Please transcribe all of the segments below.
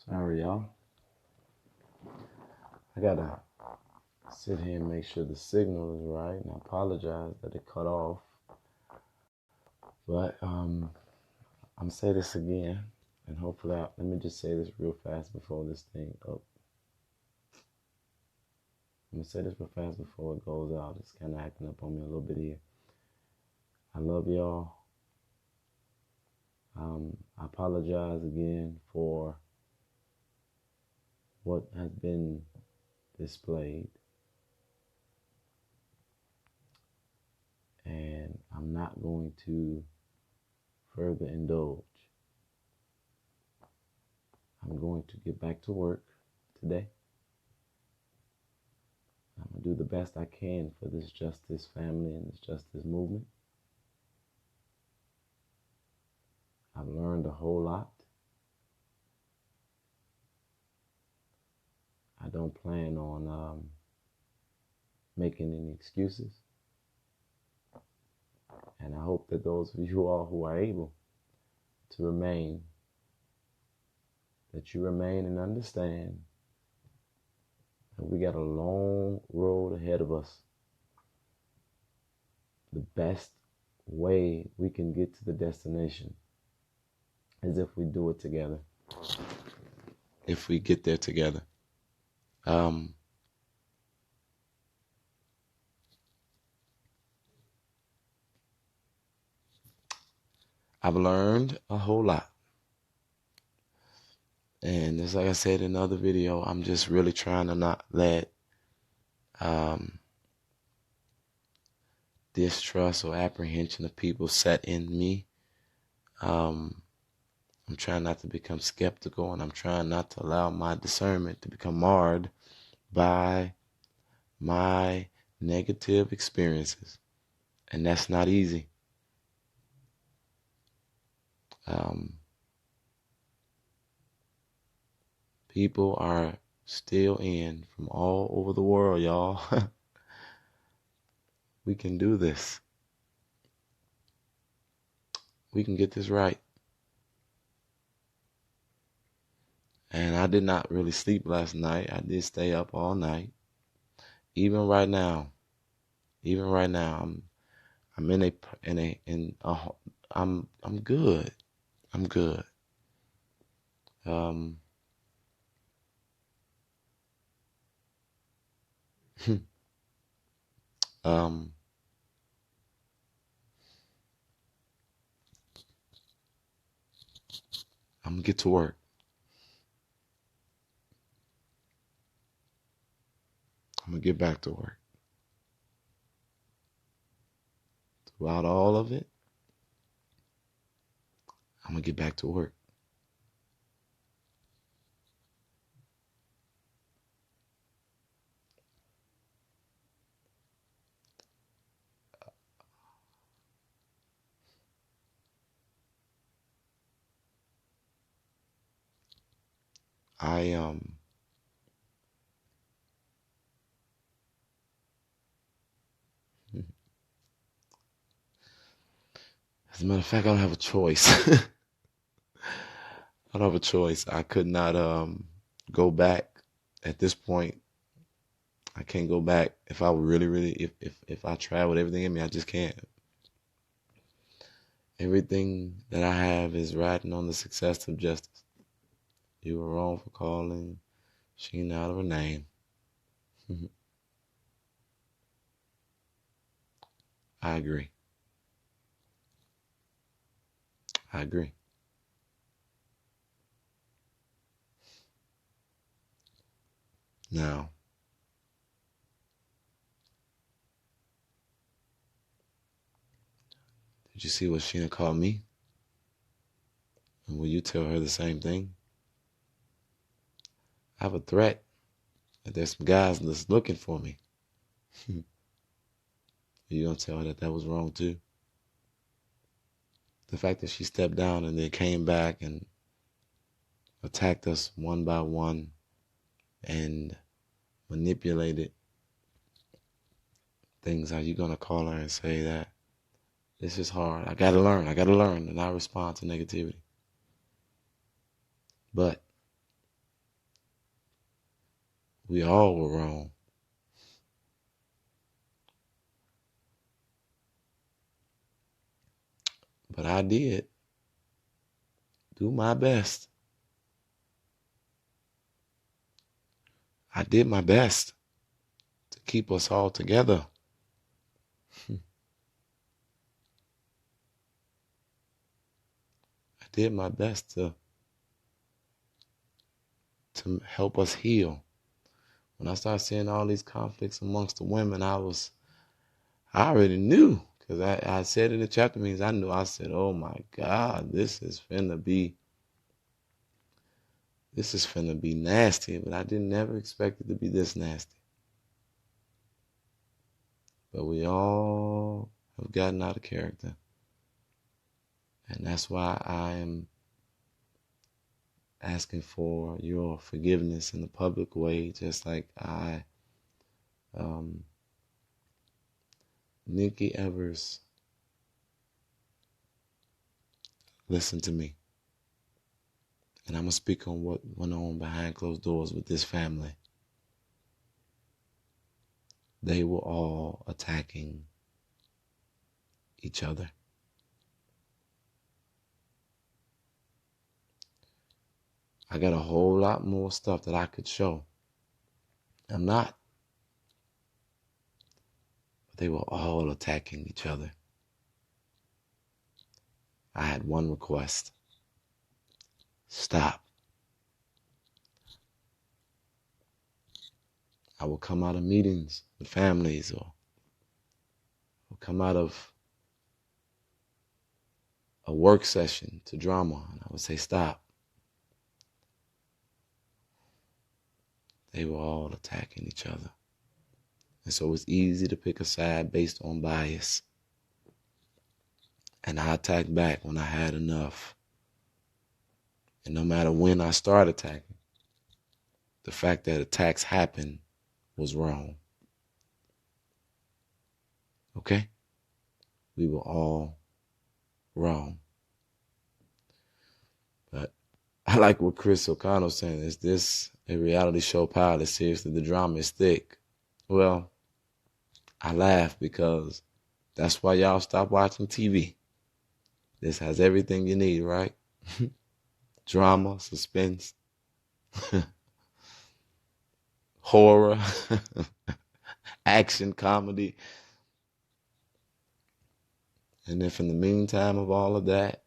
Sorry, y'all. I gotta sit here and make sure the signal is right, and I apologize that it cut off. But I'm gonna say this again, and hopefully, let me just say this real fast before this thing up. I'm gonna say this real fast before it goes out. It's kind of acting up on me a little bit here. I love y'all. I apologize again for what has been displayed. And I'm not going to further indulge. I'm going to get back to work today. I'm going to do the best I can for this justice family and this justice movement. I've learned a whole lot. I don't plan on making any excuses. And I hope that those of you all who are able to remain, that you remain and understand that we got a long road ahead of us. The best way we can get to the destination is if we do it together. If we get there together. I've learned a whole lot. And just like I said in another video, I'm just really trying to not let distrust or apprehension of people set in me. I'm trying not to become skeptical, and I'm trying not to allow my discernment to become marred by my negative experiences. And that's not easy. People are still in from all over the world, y'all. We can do this. We can get this right. And I did not really sleep last night. I did stay up all night. Even right now, I'm good. I'm good. I'm gonna get to work. I'm gonna get back to work. Throughout all of it, I'm gonna get back to work. As a matter of fact, I don't have a choice. I don't have a choice. I could not go back at this point. I can't go back. If I really, if I tried with everything in me, I just can't. Everything that I have is riding on the success of justice. You were wrong for calling Sheena out of her name. I agree. Now, did you see what Sheena called me? And will you tell her the same thing? I have a threat that there's some guys that's looking for me. You gonna tell her that that was wrong too? The fact that she stepped down and then came back and attacked us one by one and manipulated things. Are you gonna call her and say that this is hard? I gotta learn and not respond to negativity. But We all were wrong. But I did do my best. I did my best to keep us all together. I did my best to help us heal. When I started seeing all these conflicts amongst the women, I already knew, because I said in the chapter meetings, I knew. I said, oh my God, this is finna be nasty. But I didn't never expect it to be this nasty. But we all have gotten out of character. And that's why I am asking for your forgiveness in a public way, just like Nikki Evers, listen to me. And I'm going to speak on what went on behind closed doors with this family. They were all attacking each other. I got a whole lot more stuff that I could show. I'm not. But they were all attacking each other. I had one request. Stop. I will come out of meetings with families or come out of a work session to drama, and I would say stop. They were all attacking each other. And so it was easy to pick a side based on bias. And I attacked back when I had enough. And no matter when I started attacking, the fact that attacks happen was wrong. Okay? We were all wrong. But I like what Chris O'Connell's saying. Is this a reality show pilot? Seriously, the drama is thick. Well, I laugh because that's why y'all stop watching TV. This has everything you need, right? Drama, suspense, horror, action, comedy. And if in the meantime of all of that,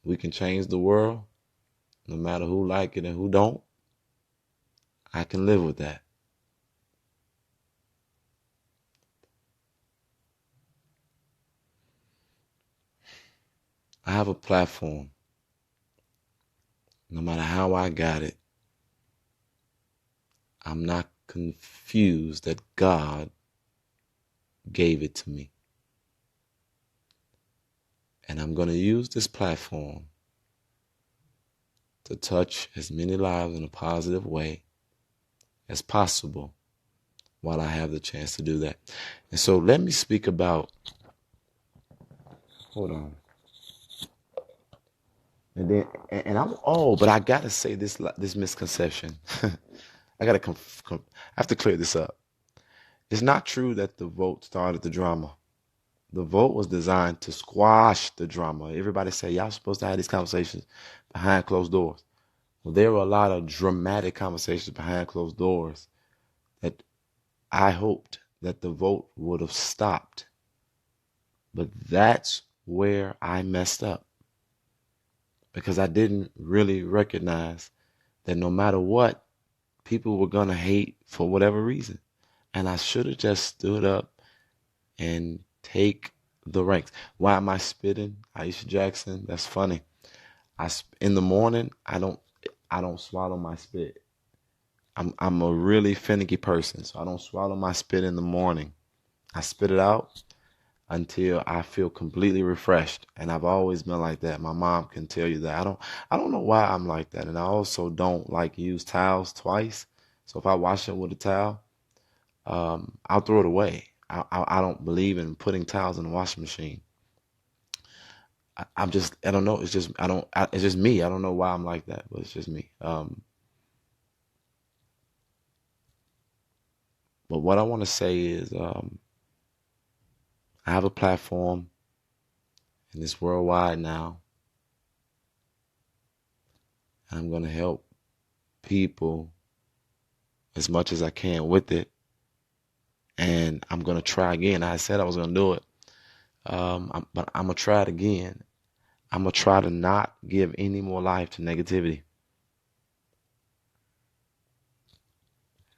we can change the world, no matter who like it and who don't, I can live with that. I have a platform. No matter how I got it, I'm not confused that God gave it to me. And I'm going to use this platform to touch as many lives in a positive way as possible while I have the chance to do that. And so let me speak about, hold on. And then, but I got to say this misconception. I have to clear this up. It's not true that the vote started the drama. The vote was designed to squash the drama. Everybody say, y'all supposed to have these conversations behind closed doors. Well, there were a lot of dramatic conversations behind closed doors that I hoped that the vote would have stopped. But that's where I messed up. Because I didn't really recognize that no matter what, people were going to hate for whatever reason. And I should have just stood up and take the ranks. Why am I spitting? Aisha Jackson, that's funny. In the morning, I don't swallow my spit. I'm a really finicky person, so I don't swallow my spit in the morning. I spit it out until I feel completely refreshed, and I've always been like that. My mom can tell you that. I don't know why I'm like that, and I also don't like use towels twice. So if I wash it with a towel, I'll throw it away. I don't believe in putting towels in the washing machine. I don't know. It's just it's just me. I don't know why I'm like that, but it's just me. But what I want to say is I have a platform, and it's worldwide now. I'm going to help people as much as I can with it. And I'm going to try again. I said I was going to do it. But I'm going to try it again. I'm going to try to not give any more life to negativity.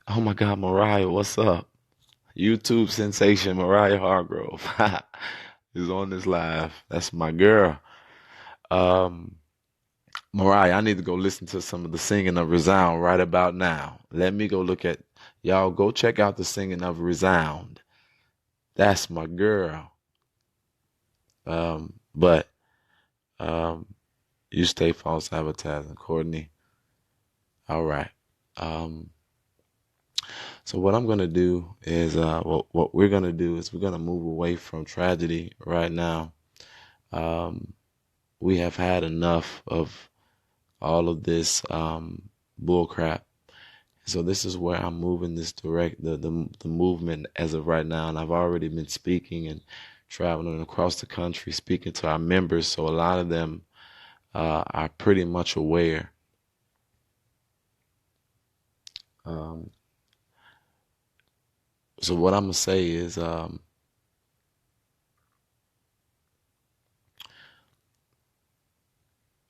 Oh my God, Mariah, what's up? YouTube sensation Mariah Hargrove is on this live. That's my girl. Mariah, I need to go listen to some of the singing of Resound right about now. Let me go look at y'all. Go check out the singing of Resound. That's my girl. But you stay false advertising, Courtney. All right. So what I'm gonna do is what we're gonna do is we're gonna move away from tragedy right now. We have had enough of all of this bull crap. So this is where I'm moving the movement as of right now, and I've already been speaking and traveling across the country, speaking to our members. So a lot of them are pretty much aware. So what I'm gonna say is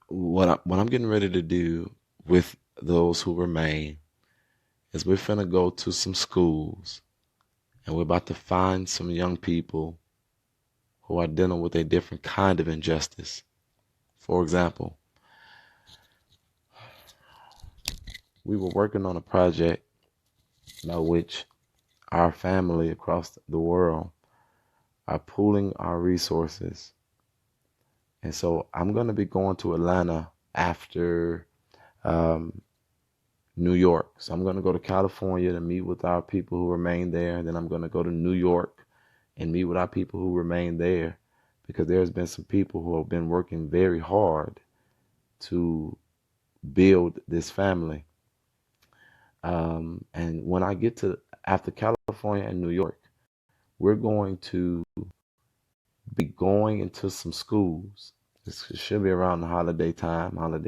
what I'm getting ready to do with those who remain is we're finna go to some schools, and we're about to find some young people who are dealing with a different kind of injustice. For example, we were working on a project by which our family across the world are pooling our resources. And so I'm going to be going to Atlanta after New York. So I'm going to go to California to meet with our people who remain there. And then I'm going to go to New York and meet with our people who remain there, because there's been some people who have been working very hard to build this family. And when I get to after California and New York, we're going to be going into some schools. This should be around the holiday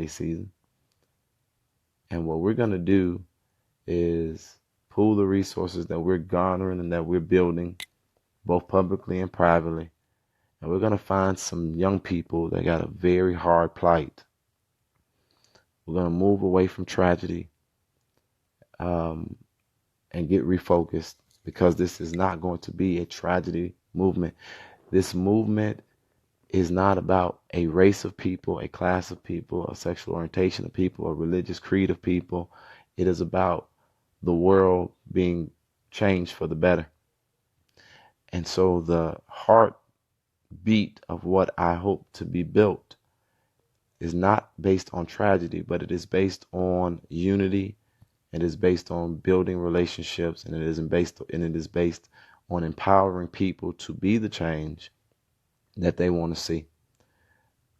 season. And what we're going to do is pool the resources that we're garnering and that we're building, both publicly and privately. And we're going to find some young people that got a very hard plight. We're going to move away from tragedy and get refocused, because this is not going to be a tragedy movement. This movement is not about a race of people, a class of people, a sexual orientation of people, a religious creed of people. It is about the world being changed for the better. And so the heartbeat of what I hope to be built is not based on tragedy, but it is based on unity. It is based on building relationships, and it is based on empowering people to be the change that they want to see.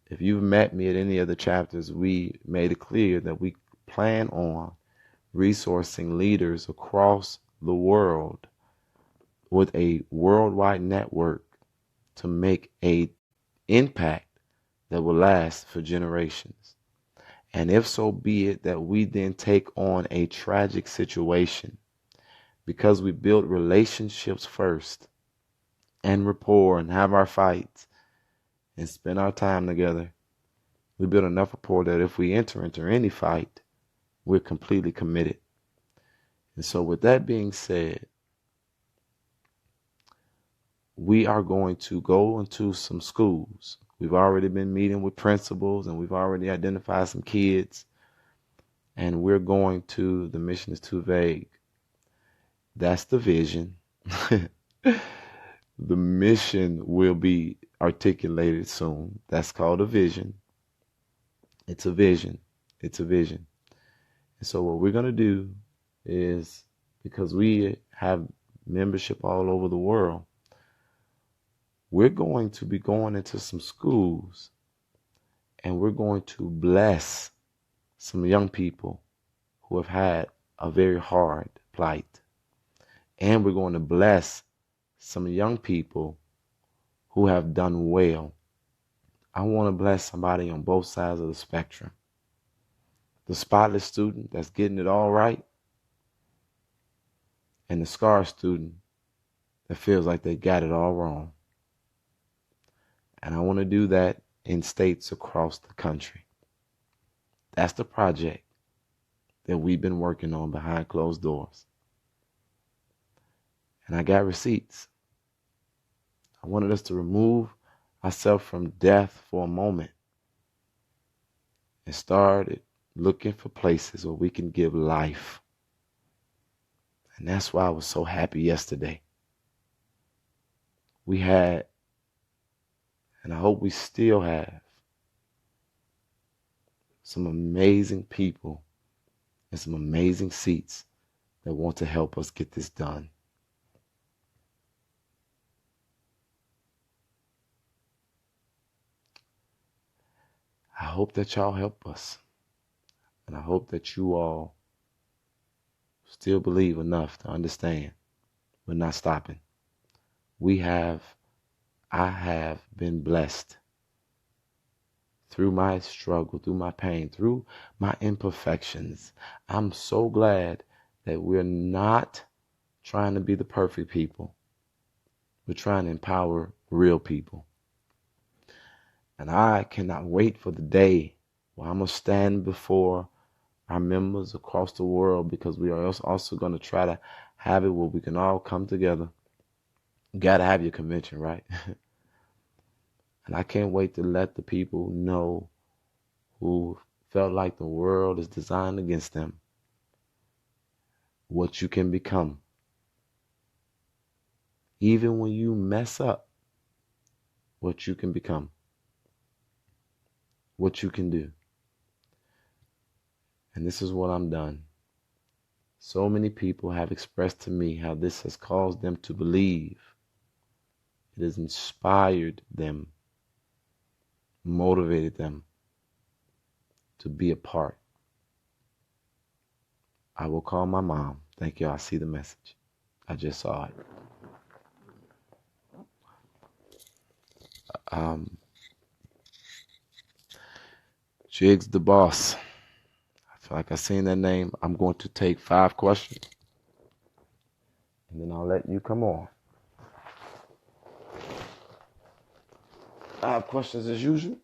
If you've met me at any of the chapters, we made it clear that we plan on resourcing leaders across the world with a worldwide network to make an impact that will last for generations. And if so be it that we then take on a tragic situation, because we build relationships first and rapport and have our fights and spend our time together, we build enough rapport that if we enter into any fight, we're completely committed. And so with that being said, we are going to go into some schools. We've already been meeting with principals, and we've already identified some kids. And we're going to, the mission is too vague. That's the vision. The mission will be articulated soon. That's called a vision. It's a vision. It's a vision. And so what we're going to do is, because we have membership all over the world, we're going to be going into some schools, and we're going to bless some young people who have had a very hard plight. And we're going to bless some young people who have done well. I want to bless somebody on both sides of the spectrum. The spotless student that's getting it all right, and the scar student that feels like they got it all wrong. And I want to do that in states across the country. That's the project that we've been working on behind closed doors. And I got receipts. I wanted us to remove ourselves from death for a moment and started looking for places where we can give life. And that's why I was so happy yesterday. We had, and I hope we still have, some amazing people and some amazing seats that want to help us get this done. I hope that y'all help us. And I hope that you all still believe enough to understand we're not stopping. I have been blessed through my struggle, through my pain, through my imperfections. I'm so glad that we're not trying to be the perfect people. We're trying to empower real people. And I cannot wait for the day where I'm going to stand before our members across the world, because we are also going to try to have it where we can all come together. You got to have your convention, right? And I can't wait to let the people know who felt like the world is designed against them what you can become. Even when you mess up, what you can become, what you can do. And this is what I'm done. So many people have expressed to me how this has caused them to believe. It has inspired them, motivated them to be a part. I will call my mom. Thank you. I see the message. I just saw it. Jigs the boss. I feel like I've seen that name. I'm going to take 5 questions, and then I'll let you come on. 5 questions as usual.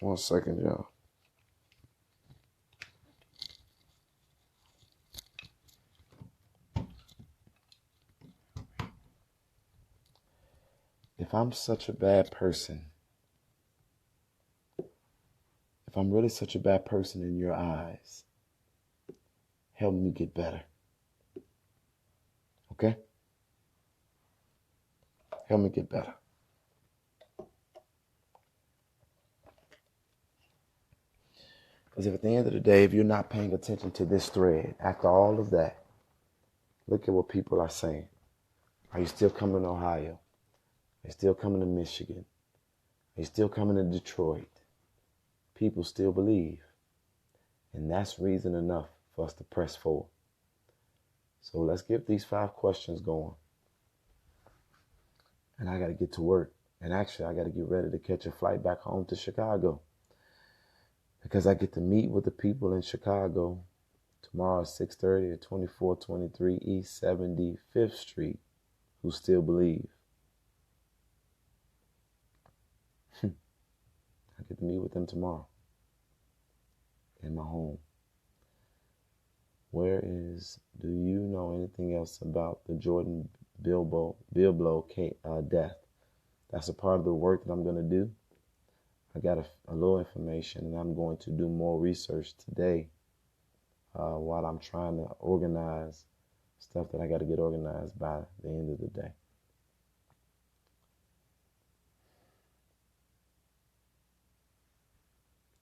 One second, y'all. If I'm such a bad person, if I'm really such a bad person in your eyes, help me get better. Okay? Help me get better. Because if at the end of the day, if you're not paying attention to this thread, after all of that, look at what people are saying. Are you still coming to Ohio? Are you still coming to Michigan? Are you still coming to Detroit? People still believe. And that's reason enough for us to press forward. So let's get these 5 questions going. And I got to get to work. And actually, I got to get ready to catch a flight back home to Chicago, because I get to meet with the people in Chicago tomorrow at 6:30 at 2423 East 75th Street who still believe. I get to meet with them tomorrow in my home. Do you know anything else about the Jordan Bilbo death? That's a part of the work that I'm going to do. I got a little information, and I'm going to do more research today while I'm trying to organize stuff that I got to get organized by the end of the day.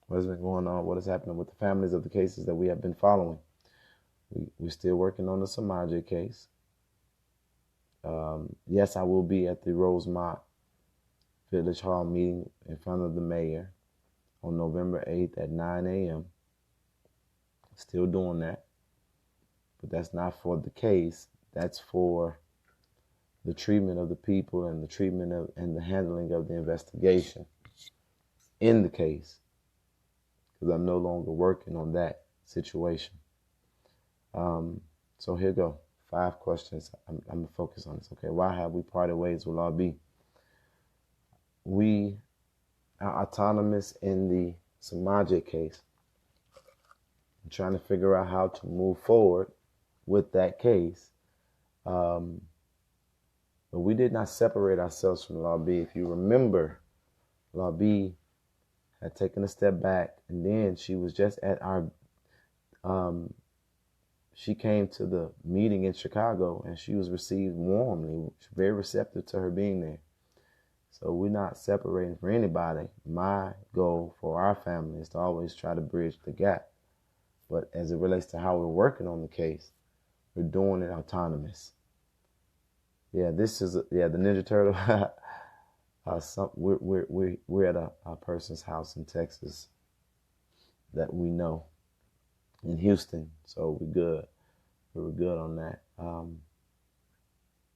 what has been going on, what is happening with the families of the cases that we have been following. We're still working on the Samaje case. Yes, I will be at the Rosemont Village Hall meeting in front of the mayor on November 8th at 9 a.m. Still doing that. But that's not for the case. That's for the treatment of the people and the treatment of and the handling of the investigation in the case. Because I'm no longer working on that situation. So here go. 5 questions. I'm going to focus on this. Okay, why have we parted ways with Law B? We are autonomous in the Samaje case. I'm trying to figure out how to move forward with that case. But we did not separate ourselves from Law B. If you remember, Law B had taken a step back, and then she was just at our she came to the meeting in Chicago, and she was received warmly, very receptive to her being there. So we're not separating for anybody. My goal for our family is to always try to bridge the gap. But as it relates to how we're working on the case, we're doing it autonomous. Yeah, this is the Ninja Turtle. We're at a person's house in Texas that we know in Houston, so we're good. We're good on that.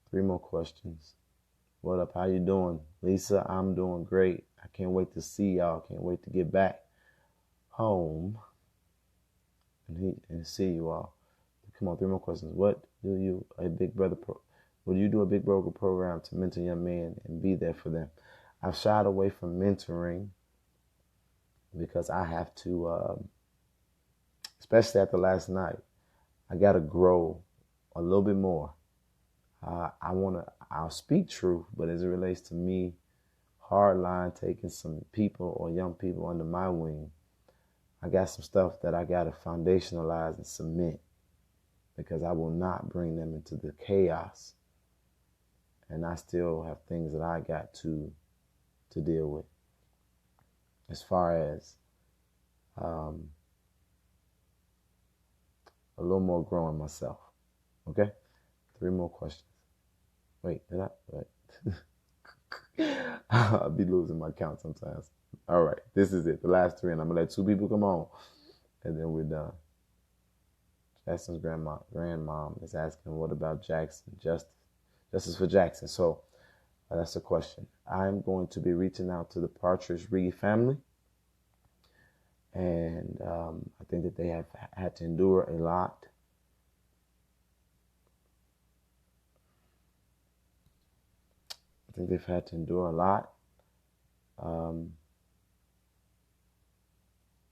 3 more questions. What up? How you doing, Lisa? I'm doing great. I can't wait to see y'all. Can't wait to get back home and see you all. Come on, 3 more questions. What do you do a Big Brother program to mentor young men and be there for them? I've shied away from mentoring because I have to, especially after last night, I got to grow a little bit more. I'll speak truth, but as it relates to me, hard line, taking some people or young people under my wing, I got some stuff that I got to foundationalize and cement, because I will not bring them into the chaos. And I still have things that I got to deal with. As far as a little more growing myself. Okay? 3 more questions. Wait, did I? Wait. I'll be losing my count sometimes. All right, this is it. The last 3, and I'm going to let 2 people come on, and then we're done. Jackson's grandmom is asking, what about Jackson? Justice for Jackson. So that's the question. I'm going to be reaching out to the Partridge Reed family. And I think that they have had to endure a lot. I think they've had to endure a lot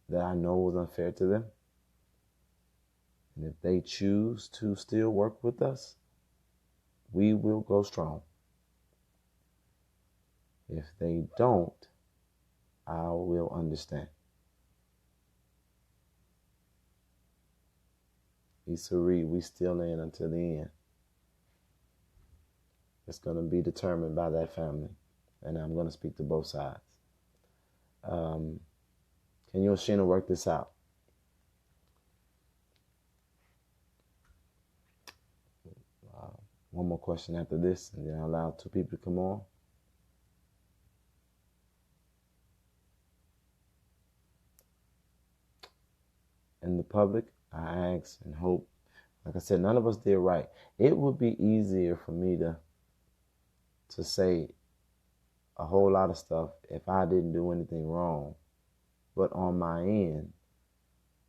that I know was unfair to them. And if they choose to still work with us, we will go strong. If they don't, I will understand. Issa Reed, we still in until the end. It's going to be determined by that family. And I'm going to speak to both sides. Can you and Sheena work this out? One more question after this, and then I'll allow 2 people to come on. In the public, I ask and hope. Like I said, none of us did right. It would be easier for me to say a whole lot of stuff if I didn't do anything wrong. But on my end,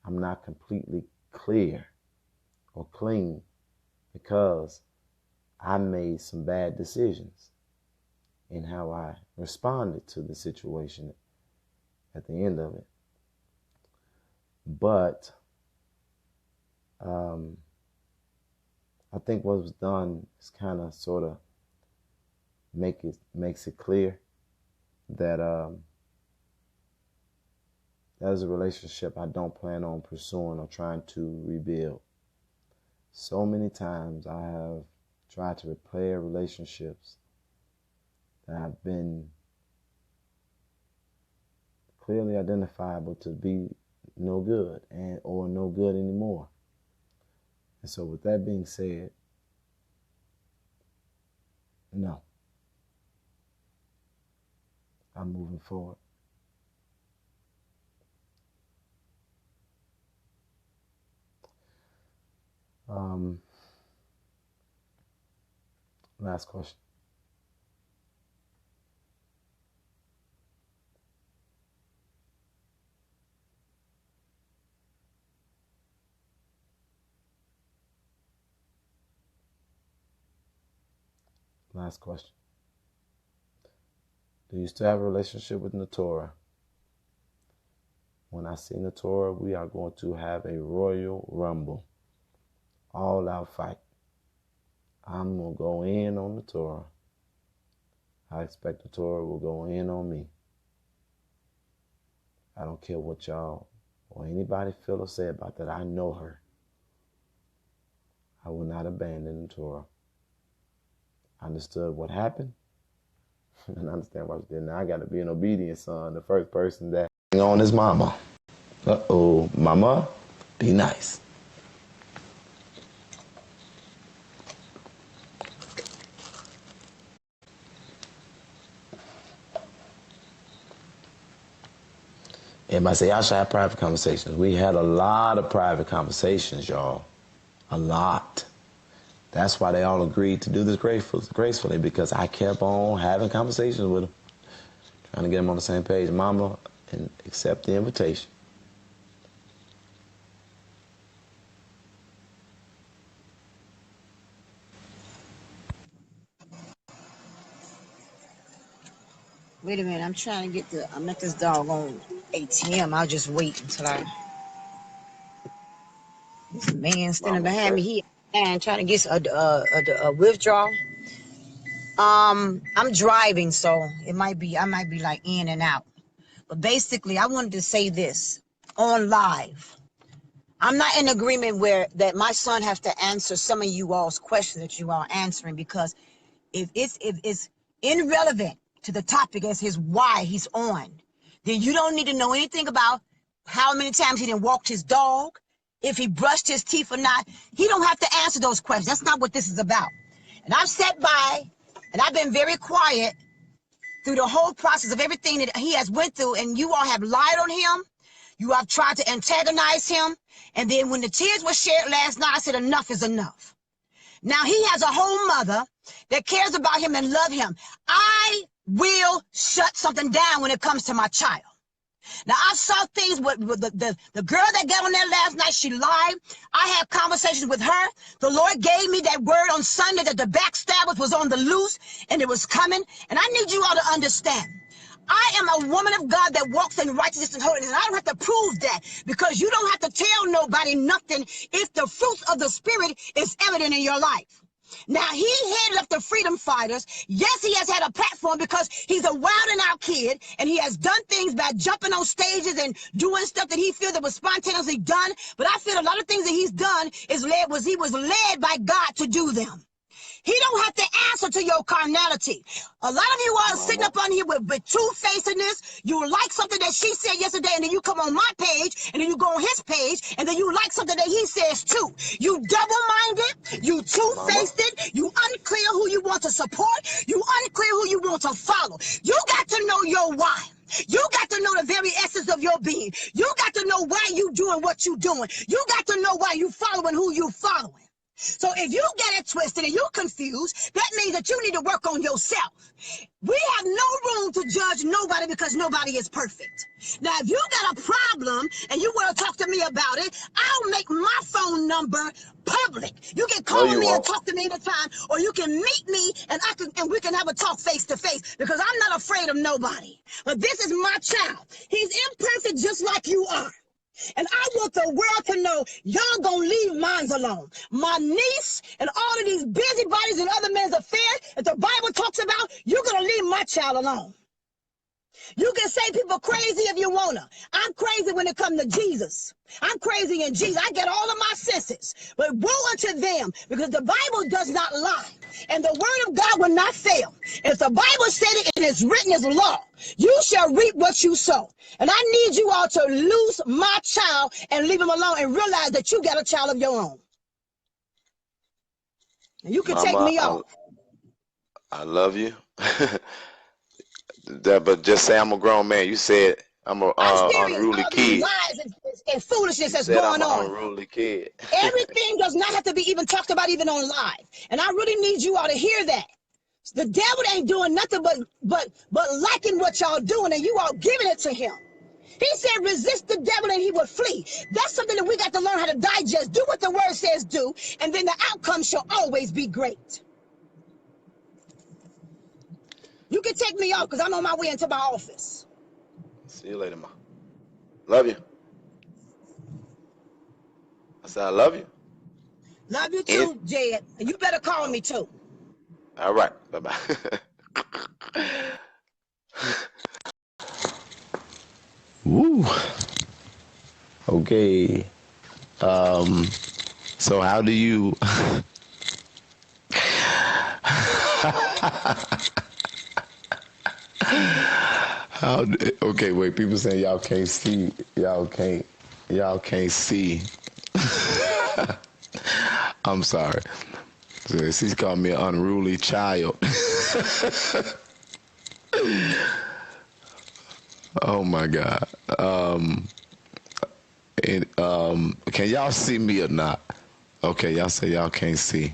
I'm not completely clear or clean because I made some bad decisions in how I responded to the situation at the end of it. But I think what was done is kind of sort of makes it clear that that is a relationship I don't plan on pursuing or trying to rebuild. So many times I have tried to repair relationships that have been clearly identifiable to be no good or no good anymore. And so with that being said, no, I'm moving forward. Last question. Last question. Do you still have a relationship with Natora? When I see Natora, we are going to have a Royal Rumble. All out fight. I'm going to go in on Natora. I expect Natora will go in on me. I don't care what y'all or anybody feel or say about that. I know her. I will not abandon Natora. I understood what happened. And I understand what she did. Now I got to be an obedient son. The first person that on his mama. Uh-oh, mama, be nice. Everybody say, y'all should have private conversations. We had a lot of private conversations, y'all. A lot. That's why they all agreed to do this gracefully, because I kept on having conversations with them, trying to get them on the same page. Mama, and accept the invitation. Wait a minute, I'm trying to get I'm at this doggone ATM. I'll just wait until this man standing behind me. He and trying to get a withdrawal. I'm driving, so I might be like in and out. But basically, I wanted to say this on live. I'm not in agreement that my son has to answer some of you all's questions that you are answering, because if it's irrelevant to the topic as his why he's on, then you don't need to know anything about how many times he didn't walk his dog, if he brushed his teeth or not. He don't have to answer those questions. That's not what this is about. And I've sat by and I've been very quiet through the whole process of everything that he has went through, and you all have lied on him. You have tried to antagonize him. And then when the tears were shared last night, I said, enough is enough. Now he has a whole mother that cares about him and love him. I will shut something down when it comes to my child. Now, I saw things with the girl that got on there last night. She lied. I had conversations with her. The Lord gave me that word on Sunday that the backstabbers was on the loose and it was coming. And I need you all to understand. I am a woman of God that walks in righteousness and holiness, and I don't have to prove that, because you don't have to tell nobody nothing if the fruit of the Spirit is evident in your life. Now, he headed up the freedom fighters. Yes, he has had a platform because he's a wild and out kid, and he has done things by jumping on stages and doing stuff that he feels that was spontaneously done. But I feel a lot of things that he's done he was led by God to do them. He don't have to answer to your carnality. A lot of you are sitting up on here with two-facedness. You like something that she said yesterday, and then you come on my page, and then you go on his page, and then you like something that he says too. You double-minded, you two-faced, you unclear who you want to support, you unclear who you want to follow. You got to know your why. You got to know the very essence of your being. You got to know why you doing what you doing. You got to know why you following who you following. So if you get it twisted and you're confused, that means that you need to work on yourself. We have no room to judge nobody because nobody is perfect. Now, if you got a problem and you want to talk to me about it, I'll make my phone number public. You can call me and talk to me anytime, or you can meet me and we can have a talk face to face, because I'm not afraid of nobody. But this is my child. He's imperfect just like you are. And I want the world to know y'all gonna leave mines alone. My niece and all of these busybodies and other men's affairs that the Bible talks about, you're gonna leave my child alone. You can say people crazy if you wanna. I'm crazy when it comes to Jesus. I'm crazy in Jesus. I get all of my senses. But woe unto them, because the Bible does not lie. And the word of God will not fail. If the Bible said it and it's written as law, you shall reap what you sow. And I need you all to lose my child and leave him alone and realize that you got a child of your own. And you can take Mama, me off. I love you. But just say I'm a grown man. You said I'm a I'm serious. unruly All these kid. lies and foolishness You that's said I'm going an on. unruly kid. Everything does not have to be even talked about even on live. And I really need you all to hear that. The devil ain't doing nothing but liking what y'all doing, and you all giving it to him. He said, resist the devil and he will flee. That's something that we got to learn how to digest. Do what the word says do, and then the outcome shall always be great. You can take me off because I'm on my way into my office. See you later, Ma. Love you. I said I love you. Love you too, Jed. And you better call me too. All right. Bye-bye. Woo. Okay. So how do you okay, wait, people saying y'all can't see. Y'all can't see. I'm sorry. She's called me an unruly child. Oh my God. Can y'all see me or not? Okay, y'all say y'all can't see.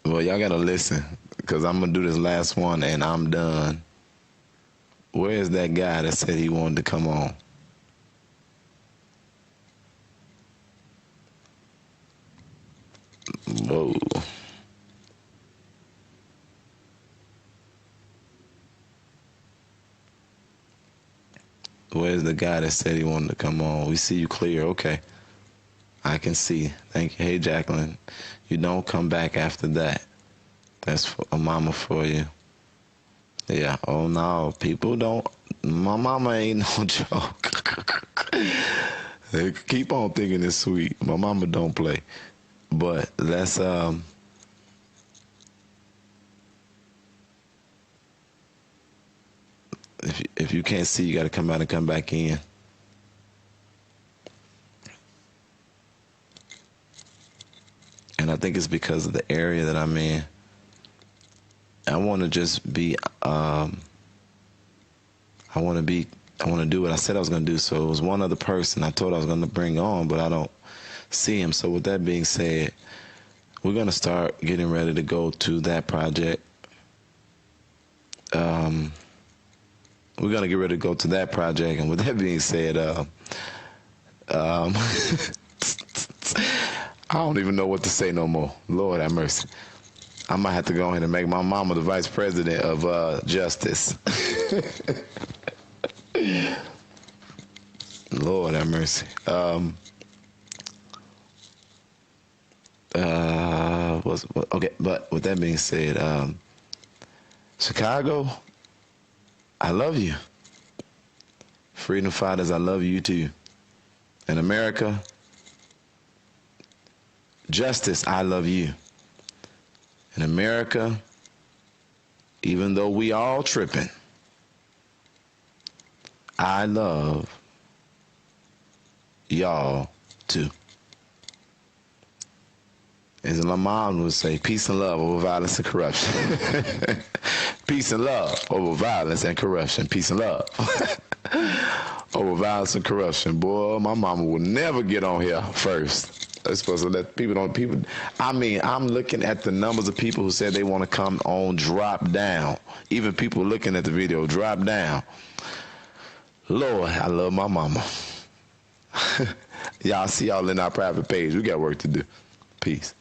Well, y'all gotta listen, because I'm gonna do this last one and I'm done. Where's that guy that said he wanted to come on? Whoa. Where's the guy that said he wanted to come on? We see you clear. Okay. I can see. Thank you. Hey, Jacqueline. You don't come back after that. That's for a mama for you. Yeah. Oh, no. People don't. My mama ain't no joke. They keep on thinking it's sweet. My mama don't play. But let's, if you can't see, you got to come out and come back in. And I think it's because of the area that I'm in. I want to just be, I want to do what I said I was going to do. So it was one other person I told I was going to bring on, but I don't see him. So with that being said, we're going to start getting ready to go to that project. We're going to get ready to go to that project. And with that being said, I don't even know what to say no more. Lord have mercy. I might have to go ahead and make my mama the vice president of justice. Lord have mercy. Okay, but with that being said, Chicago, I love you. Freedom fighters, I love you too. In America, justice, I love you. In America, even though we all tripping, I love y'all too. As my mom would say, peace and love over violence and corruption. Peace and love over violence and corruption. Peace and love over violence and corruption. Boy, my mama will never get on here first. It's supposed to let people. I mean, I'm looking at the numbers of people who said they want to come on, drop down. Even people looking at the video, drop down. Lord, I love my mama. Y'all see y'all in our private page. We got work to do. Peace.